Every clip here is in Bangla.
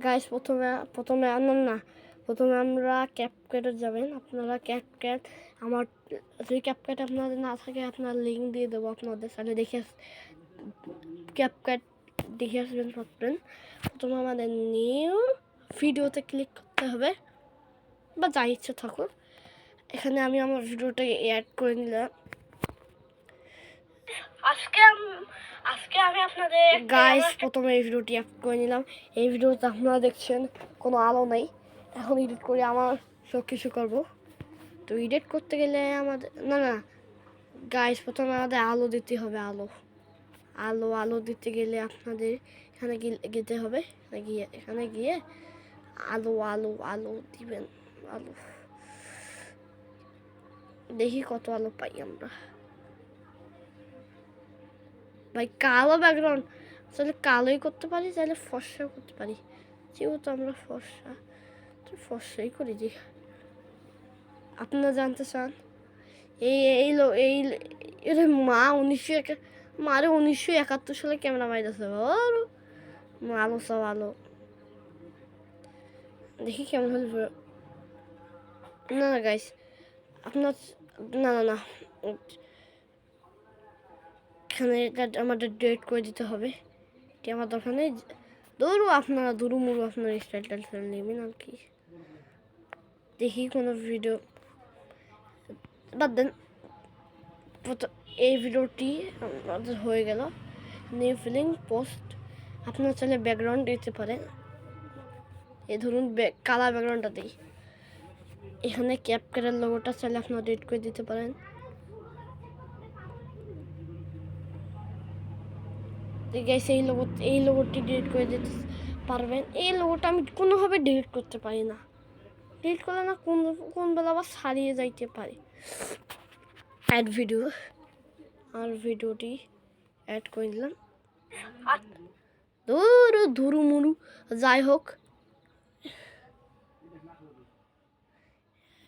গাইস প্রথমে না প্রথমে আমরা ক্যাপকাটে যাবেন। আপনারা ক্যাপকাট আমার যদি ক্যাপকাট আপনাদের না থাকে আপনার লিঙ্ক দিয়ে দেবো, আপনাদের সাথে দেখে ক্যাপকাট দেখে আসবেন পারবেন। প্রথমে আমাদের নিউ ভিডিওতে ক্লিক করতে হবে বা যা ইচ্ছে থাকুক। এখানে আমি আমার ভিডিওটাকে অ্যাড করে নিলাম। আজকে আমি আপনাদের গাইস প্রথমে এই ভিডিওটি অ্যাড করে নিলাম। এই ভিডিওতে আপনারা দেখছেন কোনো আলো নেই। এখন এডিট করে আমার সব কিছু করবো। তো এডিট করতে গেলে আমাদের না গাইস প্রথমে আমাদের আলো দিতে হবে। আলো দিতে গেলে আপনাদের এখানে যেতে হবে। এখানে গিয়ে আলো দিবেন। আলো দেখি কত আলো পাই আমরা। ভাই কালো ব্যাকগ্রাউন্ড আসলে কালোই করতে পারি, চাইলে ফর্সাও করতে পারি। যেহেতু আমরা ফর্সাই করি যে আপনারা জানতে চান। এই মা 1971 সালে ক্যামেরা মাইরেছে। আলো সব আলো দেখি কেমন হলে না গাইস আপনার না এখানে আমাদের ডেট করে দিতে হবে। এটি আমার দরকার নেই। আপনারা মুরু আপনার স্টাইল নেবেন আর কি। দেখি কোনো ভিডিও বাদ দেন। এই ভিডিওটি আমাদের হয়ে গেল। নিউ ফিলিং পোস্ট আপনার চাইলে ব্যাকগ্রাউন্ড দিতে পারেন। এই ধরুন কালা ব্যাকগ্রাউন্ডটা দিই। এখানে ক্যাপকাটের লোগোটা চাইলে আপনারা এডিট করে দিতে পারেন। এই লোগোটি ডিলিট করে দিতে পারবেন। এই লোগোটা আমি কোনোভাবে ডিলিট করতে পারি না। ডিলিট করলে না কোন বেলা আবার ছাড়িয়ে যাইতে পারে। অ্যাড ভিডিও আর ভিডিওটি অ্যাড করে দিলাম। ধুরু মুরু যাই হোক,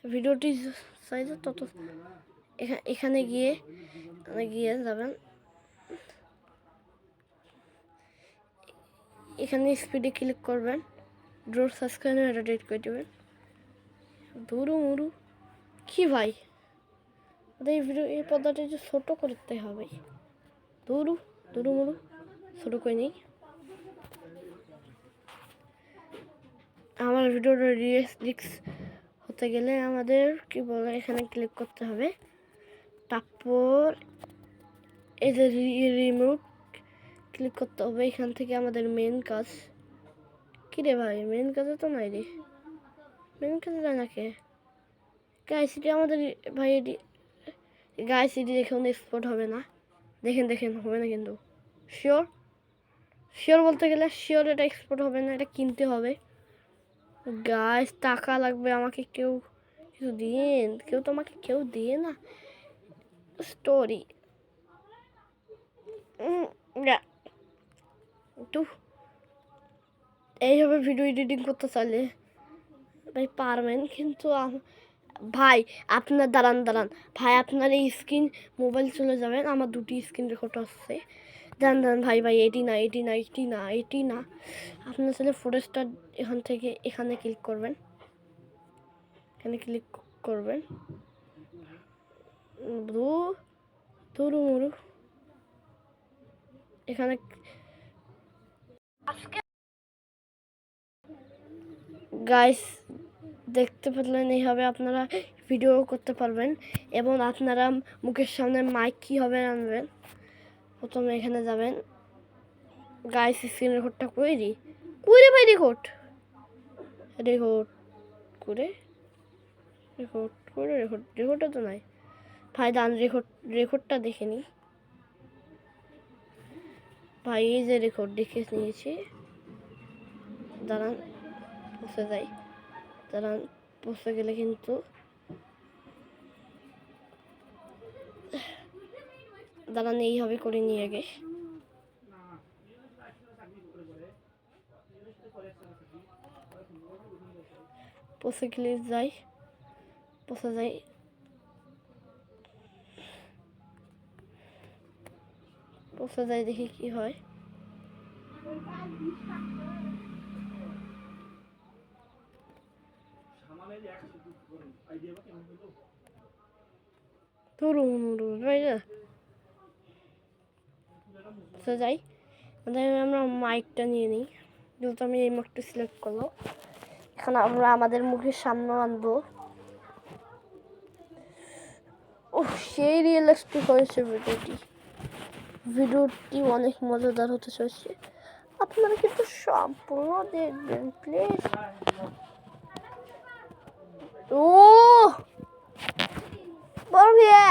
ভিডিওটি সাইজ তত এখানে গিয়ে যাবেন। এখানে স্পিডে ক্লিক করবেন। ড্রোর সাবস্ক্রাইব এটা ডেট করে দেবেন। ধুরু মুরু কি ভাই, এই ভিডিও এই পর্দাটা যে ছোটো করতে হবে। ধুরু মুরু ছোটো করে নিই। আমার ভিডিওটা রিক্স হতে গেলে আমাদের কি বলে এখানে ক্লিক করতে হবে। তারপর এই যে রিমুভ ক্লিক করতে হবে। এখান থেকে আমাদের মেন কাজ কি রে ভাই, মেন কাজে তো নাই রে, মেন কাজে যায় নাকি গাইসিটি আমাদের ভাই। গাইসিটি দেখুন এক্সপোর্ট হবে না। দেখেন হবে না কিন্তু শিওর বলতে গেলে শিওর এটা এক্সপোর্ট হবে না, এটা কিনতে হবে। গাইস টাকা লাগবে আমাকে, কেউ কিছু দিন, কেউ তো আমাকে কেউ দিয়ে না। স্টোরি একটু এইভাবে ভিডিও এডিটিং করতে চাইলে ভাই পারবেন, কিন্তু ভাই আপনার দাঁড়ান ভাই, আপনার এই স্ক্রিন মোবাইল চলে যাবেন। আমার দুটি স্ক্রিন রেকর্ড আসছে। দাঁড়ান ভাই এটি না আপনার ছেলে ফোরেস্টার এখান থেকে এখানে ক্লিক করবেন। মুরু এখানে গাইস দেখতে পেলেন, এইভাবে আপনারা ভিডিও করতে পারবেন এবং আপনারা মুখের সামনে মাইক কীভাবে আনবেন। প্রথমে এখানে যাবেন। গাইস স্ক্রিন রেকর্ডটা করে ভাই রেকর্ডটা তো নাই ভাই। রেকর্ডটা দেখে নি ভাই। এই যে রেকর্ড দেখে নিয়েছি। দাঁড়ান পৌঁছে গেলে কিন্তু এইভাবে করে নিয়ে আগে পৌঁছে গেলে যাই দেখি কি হয়। ধরুন তাই না? তো যাই, আমরা মাইকটা নিয়ে নিই। যেহেতু আমি এই মাইকটা সিলেক্ট করলো, এখন আমরা আমাদের মুখের সামনে আনবো। ও সেই রিয়েলিস্টিক হয়েছে ভিডিওটি অনেক মজাদার হতে চলেছে। আপনারা কিন্তু সম্পূর্ণ দেখবেন প্লিজ। ও বড় ভাইয়া